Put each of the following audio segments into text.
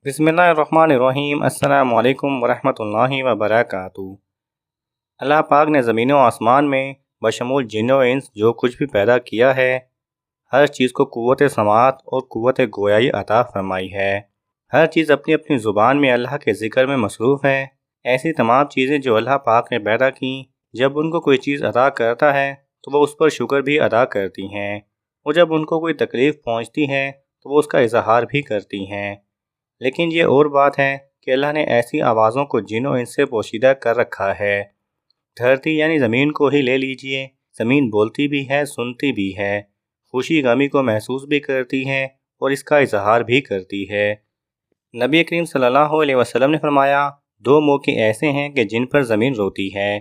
بسم اللہ الرحمن الرحیم۔ السلام علیکم ورحمۃ اللہ وبرکاتہ۔ اللہ پاک نے زمین و آسمان میں بشمول جن و انس جو کچھ بھی پیدا کیا ہے، ہر چیز کو قوت سماعت اور قوت گویائی عطا فرمائی ہے۔ ہر چیز اپنی اپنی زبان میں اللہ کے ذکر میں مصروف ہے۔ ایسی تمام چیزیں جو اللہ پاک نے پیدا کی، جب ان کو کوئی چیز عطا کرتا ہے تو وہ اس پر شکر بھی ادا کرتی ہیں، اور جب ان کو کوئی تکلیف پہنچتی ہے تو وہ اس کا اظہار بھی کرتی ہیں۔ لیکن یہ اور بات ہے کہ اللہ نے ایسی آوازوں کو جن و انس سے پوشیدہ کر رکھا ہے۔ دھرتی یعنی زمین کو ہی لے لیجئے، زمین بولتی بھی ہے، سنتی بھی ہے، خوشی غمی کو محسوس بھی کرتی ہے اور اس کا اظہار بھی کرتی ہے۔ نبی کریم صلی اللہ علیہ وسلم نے فرمایا، دو موقع ایسے ہیں کہ جن پر زمین روتی ہے۔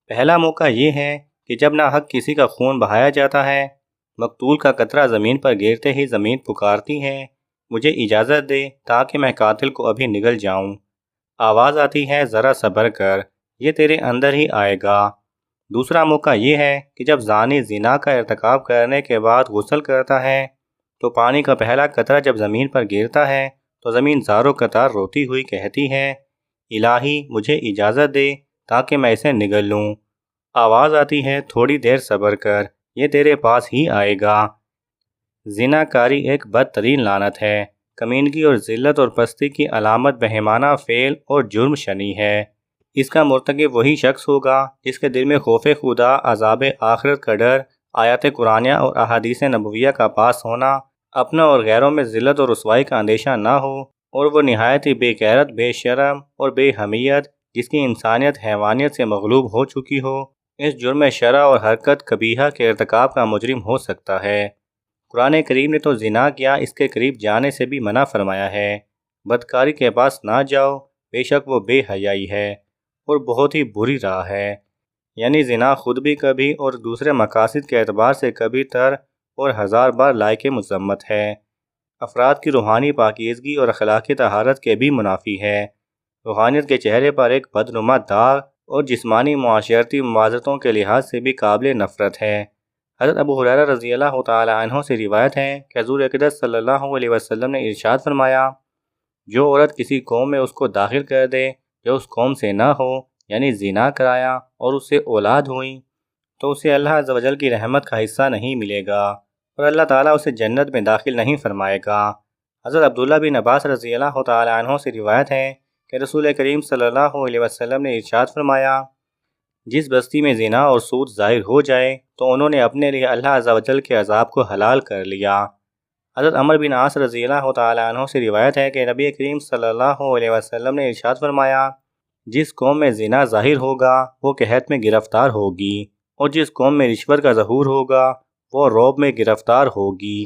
پہلا موقع یہ ہے کہ جب ناحق کسی کا خون بہایا جاتا ہے، مقتول کا قطرہ زمین پر گرتے ہی زمین پکارتی ہے، مجھے اجازت دے تاکہ میں قاتل کو ابھی نگل جاؤں۔ آواز آتی ہے، ذرا صبر کر، یہ تیرے اندر ہی آئے گا۔ دوسرا موقع یہ ہے کہ جب زانی زنا کا ارتکاب کرنے کے بعد غسل کرتا ہے تو پانی کا پہلا قطرہ جب زمین پر گرتا ہے تو زمین زاروں قطار روتی ہوئی کہتی ہے، الہی مجھے اجازت دے تاکہ میں اسے نگل لوں۔ آواز آتی ہے، تھوڑی دیر صبر کر، یہ تیرے پاس ہی آئے گا۔ زنا کاری ایک بدترین لعنت ہے، کمینگی اور ذلت اور پستی کی علامت بہیمانہ فعل اور جرم شنی ہے۔ اس کا مرتکب وہی شخص ہوگا جس کے دل میں خوف خدا، عذاب آخرت کا ڈر، آیات قرآنیہ اور احادیث نبویہ کا پاس ہونا، اپنا اور غیروں میں ذلت اور رسوائی کا اندیشہ نہ ہو، اور وہ نہایت ہی بے غیرت، بے شرم اور بے حمیت، جس کی انسانیت حیوانیت سے مغلوب ہو چکی ہو، اس جرم شرع اور حرکت قبیحہ کے ارتکاب کا مجرم ہو سکتا ہے۔ قرآن کریم نے تو زنا کیا اس کے قریب جانے سے بھی منع فرمایا ہے۔ بدکاری کے پاس نہ جاؤ، بے شک وہ بے حیائی ہے اور بہت ہی بری راہ ہے۔ یعنی زنا خود بھی کبھی اور دوسرے مقاصد کے اعتبار سے کبھی تر اور ہزار بار لائق مذمت ہے۔ افراد کی روحانی پاکیزگی اور اخلاقی طہارت کے بھی منافی ہے۔ روحانیت کے چہرے پر ایک بدنما داغ اور جسمانی معاشرتی معذرتوں کے لحاظ سے بھی قابل نفرت ہے۔ حضرت ابو ہریرہ رضی اللہ تعالی عنہ سے روایت ہے کہ حضور اقدس صلی اللہ علیہ وسلم نے ارشاد فرمایا، جو عورت کسی قوم میں اس کو داخل کر دے جو اس قوم سے نہ ہو، یعنی زنا کرایا اور اس سے اولاد ہوئی، تو اسے اللہ عز و جل کی رحمت کا حصہ نہیں ملے گا اور اللہ تعالیٰ اسے جنت میں داخل نہیں فرمائے گا۔ حضرت عبداللہ بن عباس رضی اللہ تعالی عنہ سے روایت ہے کہ رسول کریم صلی اللہ علیہ وسلم نے ارشاد فرمایا، جس بستی میں زنا اور سود ظاہر ہو جائے تو انہوں نے اپنے لیے اللہ عز و جل کے عذاب کو حلال کر لیا۔ حضرت عمر بن عاص رضی اللہ تعالی عنہ سے روایت ہے کہ نبی کریم صلی اللہ علیہ وسلم نے ارشاد فرمایا، جس قوم میں زنا ظاہر ہوگا وہ قحط میں گرفتار ہوگی، اور جس قوم میں رشوت کا ظہور ہوگا وہ رعب میں گرفتار ہوگی۔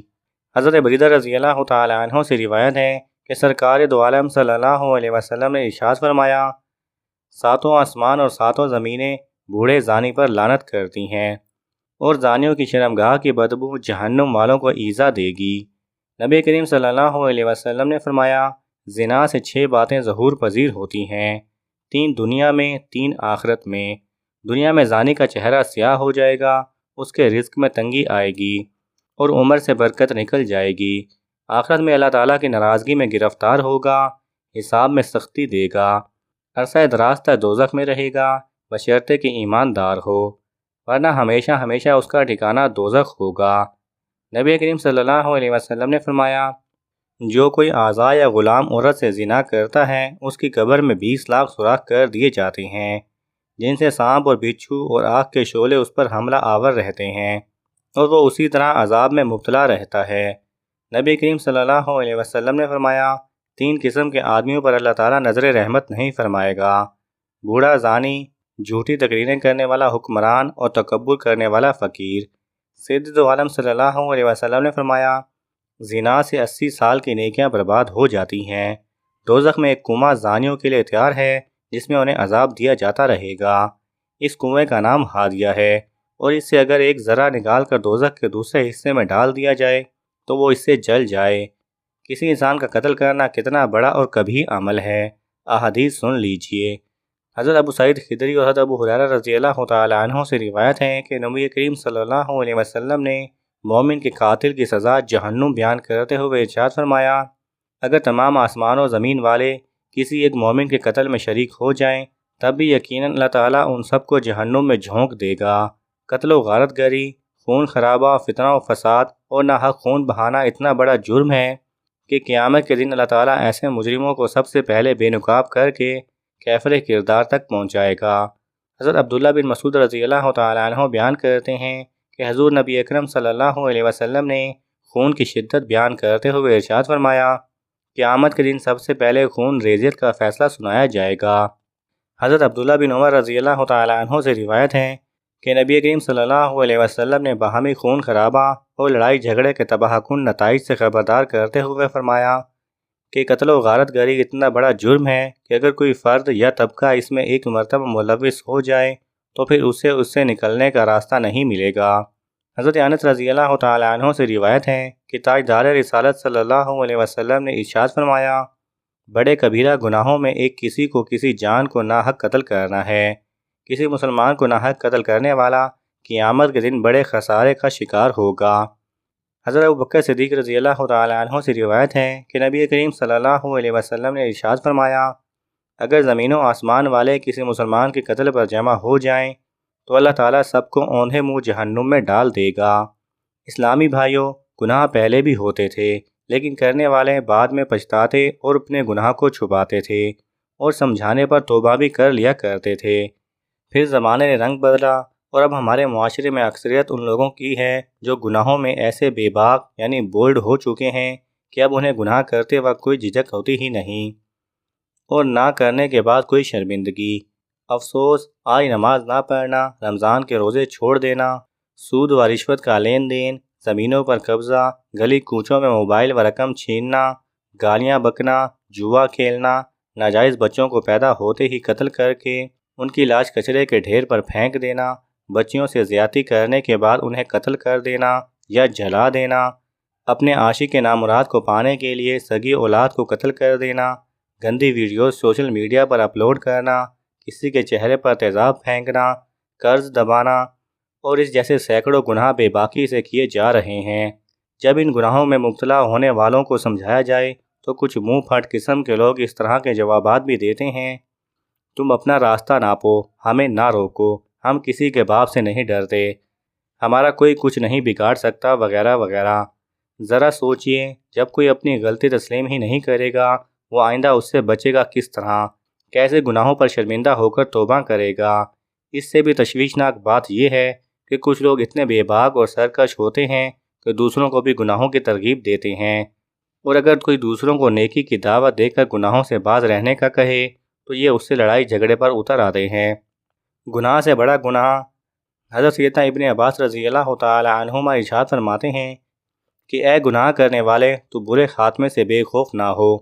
حضرت بریدہ رضی اللہ تعالی عنہ سے روایت ہے کہ سرکار دو عالم صلی اللہ علیہ وسلم نے ارشاد فرمایا، ساتوں آسمان اور ساتوں زمینیں بوڑھے زانی پر لعنت کرتی ہیں، اور زانیوں کی شرمگاہ کی بدبو جہنم والوں کو ایذا دے گی۔ نبی کریم صلی اللہ علیہ وسلم نے فرمایا، زنا سے 6 باتیں ظہور پذیر ہوتی ہیں، 3 دنیا میں، 3 آخرت میں۔ دنیا میں زانی کا چہرہ سیاہ ہو جائے گا، اس کے رزق میں تنگی آئے گی اور عمر سے برکت نکل جائے گی۔ آخرت میں اللہ تعالیٰ کی ناراضگی میں گرفتار ہوگا، حساب میں سختی دے گا، عرصہ دراز تک دوزخ میں رہے گا بشرطے کہ ایماندار ہو، ورنہ ہمیشہ ہمیشہ اس کا ٹھکانہ دوزخ ہوگا۔ نبی کریم صلی اللہ علیہ وسلم نے فرمایا، جو کوئی اعضاء یا غلام عورت سے زنا کرتا ہے اس کی قبر میں 20 لاکھ سوراخ کر دیے جاتے ہیں، جن سے سانپ اور بچھو اور آگ کے شعلے اس پر حملہ آور رہتے ہیں، اور وہ اسی طرح عذاب میں مبتلا رہتا ہے۔ نبی کریم صلی اللہ علیہ وسلم نے فرمایا، 3 قسم کے آدمیوں پر اللہ تعالیٰ نظر رحمت نہیں فرمائے گا، بوڑھا زانی، جھوٹی تقریریں کرنے والا حکمران اور تکبر کرنے والا فقیر۔ سید دو عالم صلی اللہ علیہ وسلم نے فرمایا، زنا سے 80 سال کی نیکیاں برباد ہو جاتی ہیں۔ دوزخ میں ایک کنواں زانیوں کے لیے تیار ہے جس میں انہیں عذاب دیا جاتا رہے گا۔ اس کنویں کا نام ہادیہ ہے، اور اس سے اگر ایک ذرہ نکال کر دوزخ کے دوسرے حصے میں ڈال دیا جائے تو وہ اس سے جل جائے۔ کسی انسان کا قتل کرنا کتنا بڑا اور کبھی عمل ہے، احادیث سن لیجئے۔ حضرت ابو سعید خدری اور حضرت ابو ہریرہ رضی اللہ تعالی عنہ سے روایت ہے کہ نبی کریم صلی اللہ علیہ وسلم نے مومن کے قاتل کی سزا جہنم بیان کرتے ہوئے ارشاد فرمایا، اگر تمام آسمان و زمین والے کسی ایک مومن کے قتل میں شریک ہو جائیں تب بھی یقیناً اللہ تعالیٰ ان سب کو جہنم میں جھونک دے گا۔ قتل و غارت گری، خون خرابہ، فتنہ و فساد اور ناحق خون بہانا اتنا بڑا جرم ہے کہ قیامت کے دن اللہ تعالیٰ ایسے مجرموں کو سب سے پہلے بے نقاب کر کے کیفر کردار تک پہنچائے گا۔ حضرت عبداللہ بن مسعود رضی اللہ تعالیٰ عنہ بیان کرتے ہیں کہ حضور نبی اکرم صلی اللہ علیہ وسلم نے خون کی شدت بیان کرتے ہوئے ارشاد فرمایا، قیامت کے دن سب سے پہلے خون ریزیت کا فیصلہ سنایا جائے گا۔ حضرت عبداللہ بن عمر رضی اللہ تعالیٰ عنہ سے روایت ہے کہ نبی کریم صلی اللہ علیہ وسلم نے باہمی خون خرابہ اور لڑائی جھگڑے کے تباہ کن نتائج سے خبردار کرتے ہوئے فرمایا کہ قتل و غارت گری اتنا بڑا جرم ہے کہ اگر کوئی فرد یا طبقہ اس میں ایک مرتبہ ملوث ہو جائے تو پھر اس سے نکلنے کا راستہ نہیں ملے گا۔ حضرت انس رضی اللہ تعالیٰ عنہ سے روایت ہے کہ تاجدار رسالت صلی اللہ علیہ وسلم نے ارشاد فرمایا، بڑے کبیرہ گناہوں میں ایک کسی کو کسی جان کو ناحق قتل کرنا ہے۔ کسی مسلمان کو ناحق قتل کرنے والا قیامت کے دن بڑے خسارے کا شکار ہوگا۔ حضرت ابوبکر صدیق رضی اللہ تعالیٰ عنہ سے روایت ہے کہ نبی کریم صلی اللہ علیہ وسلم نے ارشاد فرمایا، اگر زمین و آسمان والے کسی مسلمان کے قتل پر جمع ہو جائیں تو اللہ تعالیٰ سب کو اوندھے منہ جہنم میں ڈال دے گا۔ اسلامی بھائیوں، گناہ پہلے بھی ہوتے تھے لیکن کرنے والے بعد میں پچھتاتے اور اپنے گناہ کو چھپاتے تھے اور سمجھانے پر توبہ بھی کر لیا کرتے تھے۔ پھر زمانے نے رنگ بدلا اور اب ہمارے معاشرے میں اکثریت ان لوگوں کی ہے جو گناہوں میں ایسے بے باک یعنی بولڈ ہو چکے ہیں کہ اب انہیں گناہ کرتے وقت کوئی جھجک ہوتی ہی نہیں اور نہ کرنے کے بعد کوئی شرمندگی۔ افسوس، آج نماز نہ پڑھنا، رمضان کے روزے چھوڑ دینا، سود و رشوت کا لین دین، زمینوں پر قبضہ، گلی کوچوں میں موبائل و رقم چھیننا، گالیاں بکنا، جوا کھیلنا، ناجائز بچوں کو پیدا ہوتے ہی قتل کر کے ان کی لاش کچرے کے ڈھیر پر پھینک دینا، بچیوں سے زیادتی کرنے کے بعد انہیں قتل کر دینا یا جلا دینا، اپنے عاشق نامراد کو پانے کے لیے سگی اولاد کو قتل کر دینا، گندی ویڈیوز سوشل میڈیا پر اپلوڈ کرنا، کسی کے چہرے پر تیزاب پھینکنا، قرض دبانا اور اس جیسے سینکڑوں گناہ بے باکی سے کیے جا رہے ہیں۔ جب ان گناہوں میں مبتلا ہونے والوں کو سمجھایا جائے تو کچھ منہ پھٹ قسم کے لوگ اس طرح کے جوابات بھی دیتے ہیں، تم اپنا راستہ ناپو، ہمیں نہ روکو، ہم کسی کے باپ سے نہیں ڈرتے، ہمارا کوئی کچھ نہیں بگاڑ سکتا وغیرہ وغیرہ۔ ذرا سوچئے، جب کوئی اپنی غلطی تسلیم ہی نہیں کرے گا وہ آئندہ اس سے بچے گا کس طرح؟ کیسے گناہوں پر شرمندہ ہو کر توبہ کرے گا؟ اس سے بھی تشویشناک بات یہ ہے کہ کچھ لوگ اتنے بے باک اور سرکش ہوتے ہیں کہ دوسروں کو بھی گناہوں کی ترغیب دیتے ہیں، اور اگر کوئی دوسروں کو نیکی کی دعوت دے کر گناہوں سے باز رہنے کا کہے تو یہ اس سے لڑائی جھگڑے پر اتر آتے ہیں۔ گناہ سے بڑا گناہ۔ حضرت سیدنا ابن عباس رضی اللہ تعالی عنہما ارشاد فرماتے ہیں کہ اے گناہ کرنے والے، تو برے خاتمے سے بے خوف نہ ہو،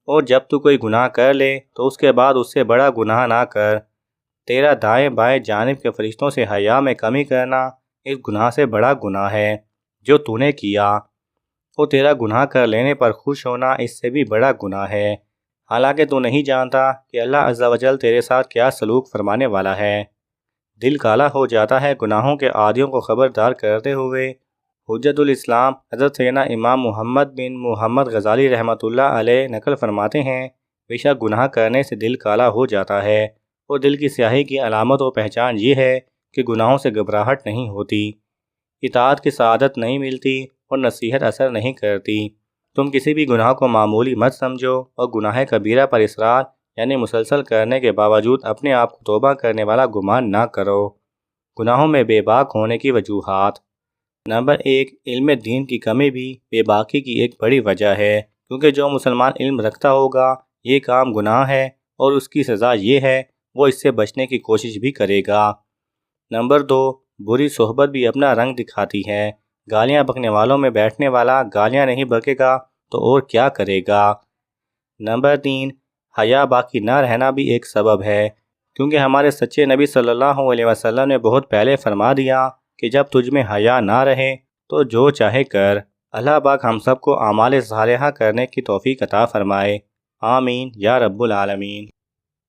اور جب تو کوئی گناہ کر لے تو اس کے بعد اس سے بڑا گناہ نہ کر۔ تیرا دائیں بائیں جانب کے فرشتوں سے حیا میں کمی کرنا اس گناہ سے بڑا گناہ ہے جو تو نے کیا، اور تیرا گناہ کر لینے پر خوش ہونا اس سے بھی بڑا گناہ ہے، حالانکہ تو نہیں جانتا کہ اللہ عز و جل تیرے ساتھ کیا سلوک فرمانے والا ہے۔ دل کالا ہو جاتا ہے گناہوں کے عادیوں کو خبردار کرتے ہوئے۔ حجت الاسلام حضرت سیدنا امام محمد بن محمد غزالی رحمۃ اللہ علیہ نقل فرماتے ہیں، بے شک گناہ کرنے سے دل کالا ہو جاتا ہے، اور دل کی سیاہی کی علامت و پہچان یہ ہے کہ گناہوں سے گھبراہٹ نہیں ہوتی، اطاعت کی سعادت نہیں ملتی اور نصیحت اثر نہیں کرتی۔ تم کسی بھی گناہ کو معمولی مت سمجھو اور گناہ کبیرہ پر اصرار یعنی مسلسل کرنے کے باوجود اپنے آپ کو توبہ کرنے والا گمان نہ کرو۔ گناہوں میں بے باک ہونے کی وجوہات۔ نمبر 1، علم دین کی کمی بھی بے باکی کی ایک بڑی وجہ ہے، کیونکہ جو مسلمان علم رکھتا ہوگا یہ کام گناہ ہے اور اس کی سزا یہ ہے، وہ اس سے بچنے کی کوشش بھی کرے گا۔ نمبر 2، بری صحبت بھی اپنا رنگ دکھاتی ہے۔ گالیاں بکنے والوں میں بیٹھنے والا گالیاں نہیں بکے گا تو اور کیا کرے گا۔ نمبر 3، حیا باقی نہ رہنا بھی ایک سبب ہے، کیونکہ ہمارے سچے نبی صلی اللہ علیہ وسلم نے بہت پہلے فرما دیا کہ جب تجھ میں حیا نہ رہے تو جو چاہے کر۔ اللہ پاک ہم سب کو اعمال صالحہ کرنے کی توفیق عطا فرمائے، آمین یا رب العالمین۔